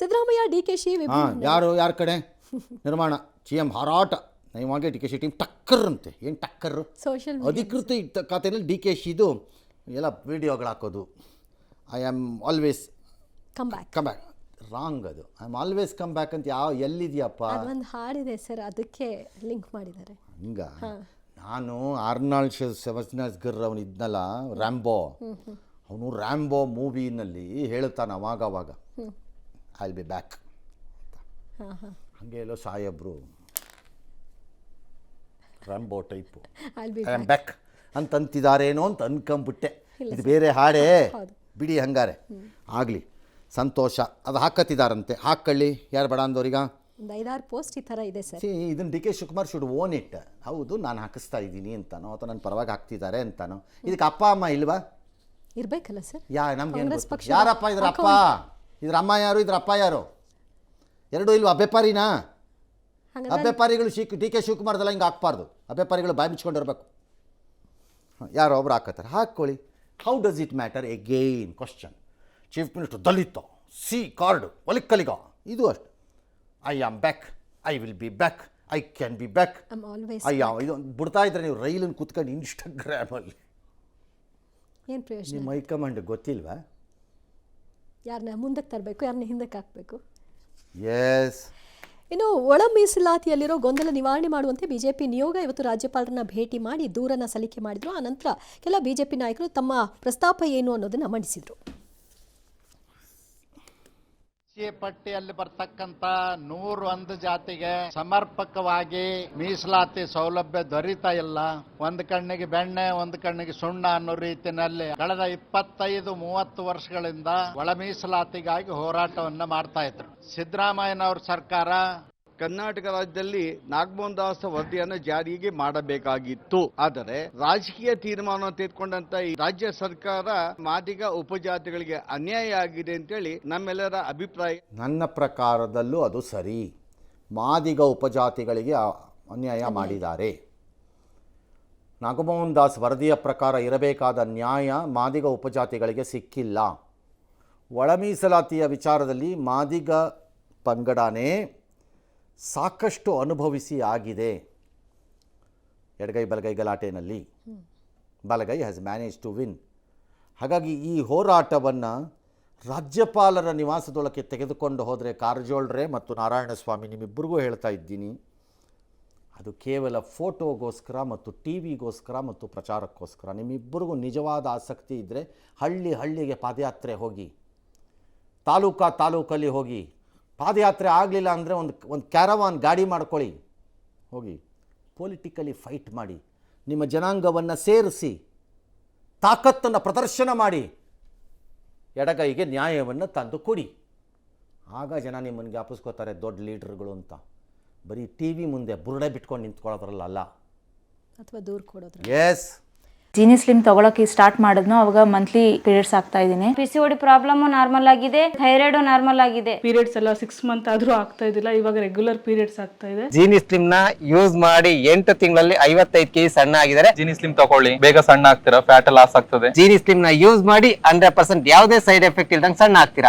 ಸಿದ್ದರಾಮಯ್ಯ ಡಿಕೆಶಿ ಯಾರ ಕಡೆ ನಿರ್ಮಾಣ CM ಹಾರಾಟ ನಯವಾಗಿ DKಶಿ ಟೀಮ್ ಟಕ್ಕರ್ ಅಂತೆ. ಏನು ಟಕ್ಕರ್? ಸೋಷಿಯಲ್ ಅಧಿಕೃತ ಖಾತೆಯಲ್ಲಿ DKಶಿದು ಎಲ್ಲ ವಿಡಿಯೋಗಳು ಹಾಕೋದು. I am always come back wrong. ಅದು I am always come back ಅಂತ ಎಲ್ಲಿದೆಯಪ್ಪ? ಒಂದು ಹಾಡಿದೆ ಸರ್, ಅದಕ್ಕೆ ಲಿಂಕ್ ಮಾಡಿದ್ದಾರೆ. ಹಿಂಗ ನಾನು ಆರ್ನಾಲ್ಡ್ ಶ್ವಾರ್ಜ್ನೆಗರ್ ಅವನು ಇದ್ನಲ್ಲ ರ್ಯಾಂಬೋ, ಅವನು ರ್ಯಾಂಬೋ ಮೂವಿನಲ್ಲಿ ಹೇಳ್ತಾನೆ ಅವಾಗ ಐ ವಿಲ್ ಬಿ ಬ್ಯಾಕ್ ಅಂತ. ಹಾಗೆ ಎಲ್ಲೋ ಸಾಹೇಬ್ರು Rambo type I am back ಅಂತಂತಿದ್ದಾರೇನೋ ಅಂತ ಅನ್ಕೊಂಬಿಟ್ಟೆ. ಇದು ಬೇರೆ ಹಾಡೇ ಬಿಡಿ, ಹಂಗಾರೆ ಆಗಲಿ, ಸಂತೋಷ. ಅದು ಹಾಕತ್ತಿದ್ದಾರಂತೆ, ಹಾಕೊಳ್ಳಿ, ಯಾರು ಬೇಡ ಅಂದವ್ರೀಗ. ಒಂದು 5-6 ಪೋಸ್ಟ್ ಈ ಥರ ಇದೆ ಸರ್. ಇದನ್ನು DK Shivakumar should own it. ಹೌದು, ನಾನು ಹಾಕಿಸ್ತಾ ಇದ್ದೀನಿ ಅಂತಾನೋ ಅಥವಾ ನನ್ನ ಪರವಾಗಿ ಹಾಕ್ತಿದ್ದಾರೆ ಅಂತಾನೋ. ಇದಕ್ಕೆ ಅಪ್ಪ ಅಮ್ಮ ಇಲ್ವಾ? ಇರಬೇಕಲ್ಲ ಸರ್. ನಮ್ಗೆ ಯಾರಪ್ಪ ಇದ್ರ ಅಪ್ಪ? ಇದ್ರ ಅಮ್ಮ ಯಾರು, ಇದ್ರ ಅಪ್ಪ ಯಾರು? ಎರಡೂ ಇಲ್ವಾ? ಅಬ್ಬೆಪಾರಿನಾ? ಅಬ್ಬೆಪಾರಿಗಳು DK ಶಿವಕುಮಾರ್ದೆಲ್ಲ ಹಿಂಗೆ ಹಾಕ್ಬಾರ್ದು. ಅಬ್ಬೆಪಾರಿಗಳು ಬಾಯಿ ಮುಚ್ಕೊಂಡಿರ್ಬೇಕು. ಯಾರೋ ಒಬ್ರು ಹಾಕತ್ತಾರೆ, ಹಾಕ್ಕೊಳ್ಳಿ. How does it matter? Again question. Chief minister Dalit C card ಒಲಿಕ್ಕಲಿಗ, ಇದು ಅಷ್ಟು. I am back, I will be back, I can be back. ಇದು ಬಿಡ್ತಾ ಇದ್ರೆ ನೀವು ರೈಲನ್ನು ಕೂತ್ಕೊಂಡು ಇನ್ಸ್ಟಾಗ್ರಾಮಲ್ಲಿ. ಏನು ಪ್ರಯೋಜನ? ನಿಮ್ಮ ಹೈಕಮಾಂಡ್ ಗೊತ್ತಿಲ್ವಾ? ಯಾರನ್ನ ಮುಂದಕ್ಕೆ ತರಬೇಕು, ಯಾರನ್ನ ಹಿಂದಕ್ಕೆ ಹಾಕಬೇಕು? ಎಸ್. ಇನ್ನು ಒಳ ಮೀಸಲಾತಿಯಲ್ಲಿರೋ ಗೊಂದಲ ನಿವಾರಣೆ ಮಾಡುವಂತೆ ಬಿಜೆಪಿ ನಿಯೋಗ ಇವತ್ತು ರಾಜ್ಯಪಾಲರನ್ನ ಭೇಟಿ ಮಾಡಿ ದೂರನ್ನ ಸಲ್ಲಿಕೆ ಮಾಡಿದ್ರು. ಆನಂತರ ಕೆಲ ಬಿಜೆಪಿ ನಾಯಕರು ತಮ್ಮ ಪ್ರಸ್ತಾಪ ಏನು ಅನ್ನೋದನ್ನ ಮಂಡಿಸಿದ್ರು. ಪಟ್ಟಿಯಲ್ಲಿ ಬರ್ತಕ್ಕಂತ 101 ಜಾತಿಗೆ ಸಮರ್ಪಕವಾಗಿ ಮೀಸಲಾತಿ ಸೌಲಭ್ಯ ದೊರೀತಾ ಇಲ್ಲ. ಒಂದು ಕಣ್ಣಿಗೆ ಬೆಣ್ಣೆ, ಒಂದು ಕಣ್ಣಿಗೆ ಸುಣ್ಣ ಅನ್ನೋ ರೀತಿಯಲ್ಲಿ ಕಳೆದ 25-30 ವರ್ಷಗಳಿಂದ ಒಳ ಮೀಸಲಾತಿಗಾಗಿ ಹೋರಾಟವನ್ನ ಮಾಡ್ತಾ ಇದ್ರು. ಸಿದ್ದರಾಮಯ್ಯನವ್ರ ಸರ್ಕಾರ ಕರ್ನಾಟಕ ರಾಜ್ಯದಲ್ಲಿ ನಾಗಮೋಹನ್ ದಾಸ್ ವರದಿಯನ್ನು ಜಾರಿಗೆ ಮಾಡಬೇಕಾಗಿತ್ತು. ಆದರೆ ರಾಜಕೀಯ ತೀರ್ಮಾನ ತೆಗೆದುಕೊಂಡಂತ ಈ ರಾಜ್ಯ ಸರ್ಕಾರ ಮಾದಿಗ ಉಪಜಾತಿಗಳಿಗೆ ಅನ್ಯಾಯ ಆಗಿದೆ ಅಂತೇಳಿ ನಮ್ಮೆಲ್ಲರ ಅಭಿಪ್ರಾಯ. ನನ್ನ ಪ್ರಕಾರದಲ್ಲೂ ಅದು ಸರಿ. ಮಾದಿಗ ಉಪಜಾತಿಗಳಿಗೆ ಅನ್ಯಾಯ ಮಾಡಿದ್ದಾರೆ. ನಾಗಮೋಹನ್ ದಾಸ್ ವರದಿಯ ಪ್ರಕಾರ ಇರಬೇಕಾದ ನ್ಯಾಯ ಮಾದಿಗ ಉಪಜಾತಿಗಳಿಗೆ ಸಿಕ್ಕಿಲ್ಲ. ಒಳ ಮೀಸಲಾತಿಯ ವಿಚಾರದಲ್ಲಿ ಮಾದಿಗ ಪಂಗಡನೇ ಸಾಕಷ್ಟು ಅನುಭವಿಸಿ ಆಗಿದೆ. ಎಡಗೈ ಬಲಗೈ ಗಲಾಟೆಯಲ್ಲಿ ಬಲಗೈ ಹ್ಯಾಸ್ ಮ್ಯಾನೇಜ್ ಟು ವಿನ್. ಹಾಗಾಗಿ ಈ ಹೋರಾಟವನ್ನು ರಾಜ್ಯಪಾಲರ ನಿವಾಸದೊಳಕ್ಕೆ ತೆಗೆದುಕೊಂಡು ಹೋದರೆ, ಕಾರಜೋಳ್ರೆ ಮತ್ತು ನಾರಾಯಣಸ್ವಾಮಿ ನಿಮ್ಮಿಬ್ಬರಿಗೂ ಹೇಳ್ತಾ ಇದ್ದೀನಿ, ಅದು ಕೇವಲ ಫೋಟೋಗೋಸ್ಕರ ಮತ್ತು ಟಿವಿಗೋಸ್ಕರ ಮತ್ತು ಪ್ರಚಾರಕ್ಕೋಸ್ಕರ. ನಿಮ್ಮಿಬ್ಬರಿಗೂ ನಿಜವಾದ ಆಸಕ್ತಿ ಇದ್ದರೆ ಹಳ್ಳಿಗೆ ಪಾದಯಾತ್ರೆ ಹೋಗಿ, ತಾಲೂಕಲ್ಲಿ ಹೋಗಿ. ಪಾದಯಾತ್ರೆ ಆಗಲಿಲ್ಲ ಅಂದರೆ ಒಂದು ಕ್ಯಾರವಾನ್ ಗಾಡಿ ಮಾಡ್ಕೊಳ್ಳಿ, ಹೋಗಿ ಪೊಲಿಟಿಕಲಿ ಫೈಟ್ ಮಾಡಿ, ನಿಮ್ಮ ಜನಾಂಗವನ್ನು ಸೇರಿಸಿ, ತಾಕತ್ತನ್ನು ಪ್ರದರ್ಶನ ಮಾಡಿ, ಎಡಗೈಗೆ ನ್ಯಾಯವನ್ನು ತಂದು ಕೊಡಿ. ಆಗ ಜನ ನಿಮ್ಮನ್ನು ಜ್ಞಾಪಿಸ್ಕೋತಾರೆ ದೊಡ್ಡ ಲೀಡರ್ಗಳು ಅಂತ. ಬರೀ ಟಿವಿ ಮುಂದೆ ಬುರುಡೆ ಬಿಟ್ಕೊಂಡು ನಿಂತ್ಕೊಳ್ಳೋದ್ರಲ್ಲ ಅಥವಾ ದೂರ ಕೊಡೋದ್ರ. ಎಸ್. ಜೀನಿ ಸ್ಲಿಮ್ ತಗೊಳಕ್ಕೆ ಸ್ಟಾರ್ಟ್ ಮಾಡಿದ್ನು, ಅವಾಗ ಮಂತ್ಲಿ ಪೀರಿಯಡ್ಸ್ ಆಗ್ತಾ ಇದ್ದೀನಿ. PCOD ಪ್ರಾಬ್ಲಮ್ ನಾರ್ಮಲ್ ಆಗಿದೆ, ಥೈರಾಯ್ಡ್ ನಾರ್ಮಲ್ ಆಗಿದೆ. ಪೀರಿಯಡ್ಸ್ ಎಲ್ಲ 6 ಮಂತ್ ಆದ್ರೂ ಆಗ್ತಾ ಇದ್ದಿಲ್ಲ, ಇವಾಗ ರೆಗ್ಯುಲರ್ ಪೀರಿಯಡ್ಸ್ ಆಗ್ತಾ ಇದೆ. ಜೀನಿ ಸ್ಲಿಮ್ ನ ಯೂಸ್ ಮಾಡಿ 8 ತಿಂಗಳಲ್ಲಿ 55 kg ಸಣ್ಣ ಆಗಿದ್ದಾರೆ. ಜೀನಿ ಸ್ಲಿಮ್ ತಗೊಳ್ಳಿ, ಬೇಗ ಸಣ್ಣ ಆಗ್ತೀರಾ, ಫ್ಯಾಟ್ ಲಾಸ್ ಆಗ್ತದೆ. ಜೀನಿ ಸ್ಲಿಮ್ ನ ಯೂಸ್ ಮಾಡಿ 100% ಯಾವುದೇ ಸೈಡ್ ಎಫೆಕ್ಟ್ ಇಲ್ದಂಗೆ ಸಣ್ಣ ಆಗ್ತೀರಾ.